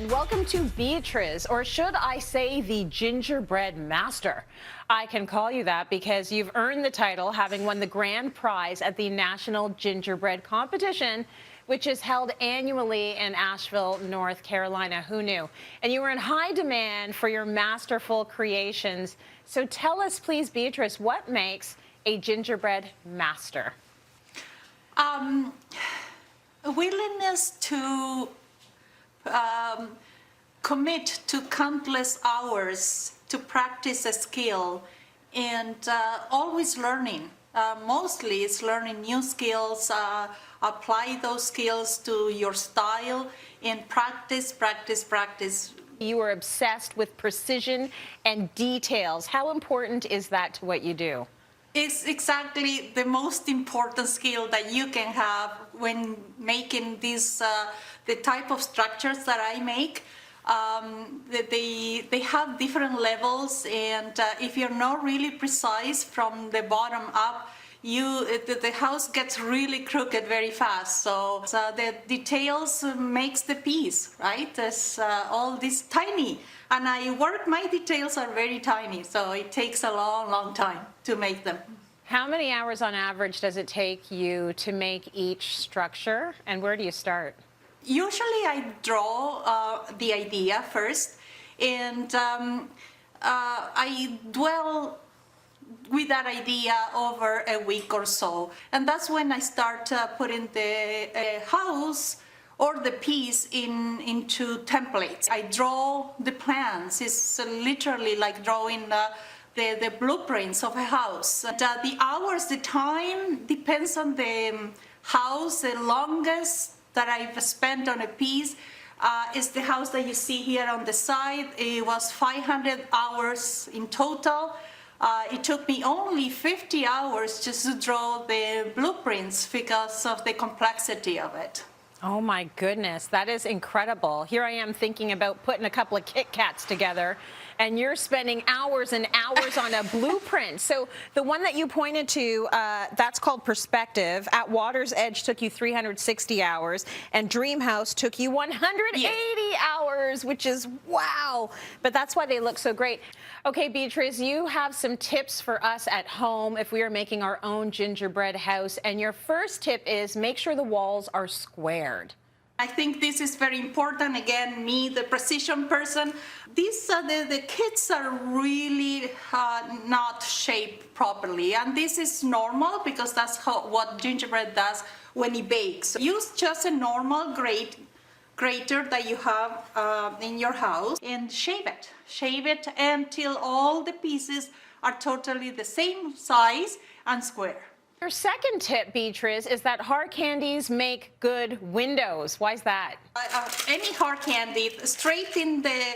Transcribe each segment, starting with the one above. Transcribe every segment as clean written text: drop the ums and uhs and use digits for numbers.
and welcome to Beatriz, or should I say the gingerbread master. I can call you that because you've earned the title, having won the grand prize at the National Gingerbread Competition, which is held annually in Asheville, North Carolina. Who knew? And you were in high demand for your masterful creations. So tell us, please, Beatriz, what makes a gingerbread master? A willingness to commit to countless hours to practice a skill, and always learning. Mostly it's learning new skills, apply those skills to your style, and practice, practice, practice. You are obsessed with precision and details. How important is that to what you do? It's exactly the most important skill that you can have when making these, the type of structures that I make. They have different levels, and if you're not really precise from the bottom up, the house gets really crooked very fast. So the details makes the piece, right? There's all this tiny, and my details are very tiny, so it takes a long, long time to make them. How many hours on average does it take you to make each structure, and where do you start? Usually I draw the idea first, and I dwell with that idea over a week or so. And that's when I start putting the house or the piece into templates. I draw the plans. It's literally like drawing the blueprints of a house. And, the hours, the time depends on the house. The longest that I've spent on a piece is the house that you see here on the side. It was 500 hours in total. It took me only 50 hours just to draw the blueprints because of the complexity of it. Oh my goodness, that is incredible. Here I am thinking about putting a couple of Kit Kats together, and you're spending hours and hours on a blueprint. So the one that you pointed to, that's called Perspective. At Water's Edge took you 360 hours, and Dream House took you 180 hours, which is wow. But that's why they look so great. Okay, Beatriz, you have some tips for us at home if we are making our own gingerbread house. And your first tip is make sure the walls are squared. I think this is very important. Again, me, the precision person, the kits are really not shaped properly. And this is normal because that's what gingerbread does when it bakes. Use just a normal grater that you have in your house and shave it. Shave it until all the pieces are totally the same size and square. Your second tip, Beatriz, is that hard candies make good windows. Why is that? Any hard candy, straight in the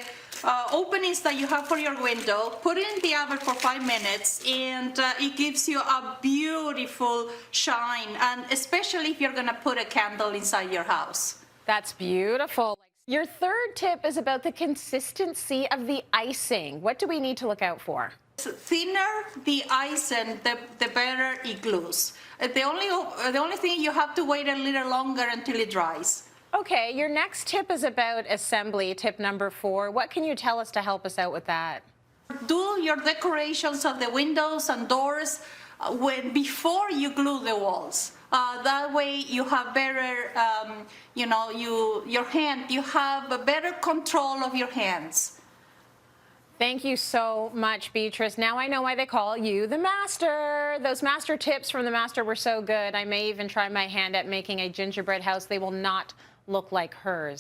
openings that you have for your window, put it in the oven for 5 minutes, and it gives you a beautiful shine, and especially if you're going to put a candle inside your house. That's beautiful. Your third tip is about the consistency of the icing. What do we need to look out for? The thinner the icing, the better it glues. The only thing, you have to wait a little longer until it dries. Okay, your next tip is about assembly, tip number 4. What can you tell us to help us out with that? Do your decorations of the windows and doors before you glue the walls. That way you have better, you have a better control of your hands. Thank you so much, Beatriz. Now I know why they call you the master. Those master tips from the master were so good. I may even try my hand at making a gingerbread house. They will not look like hers.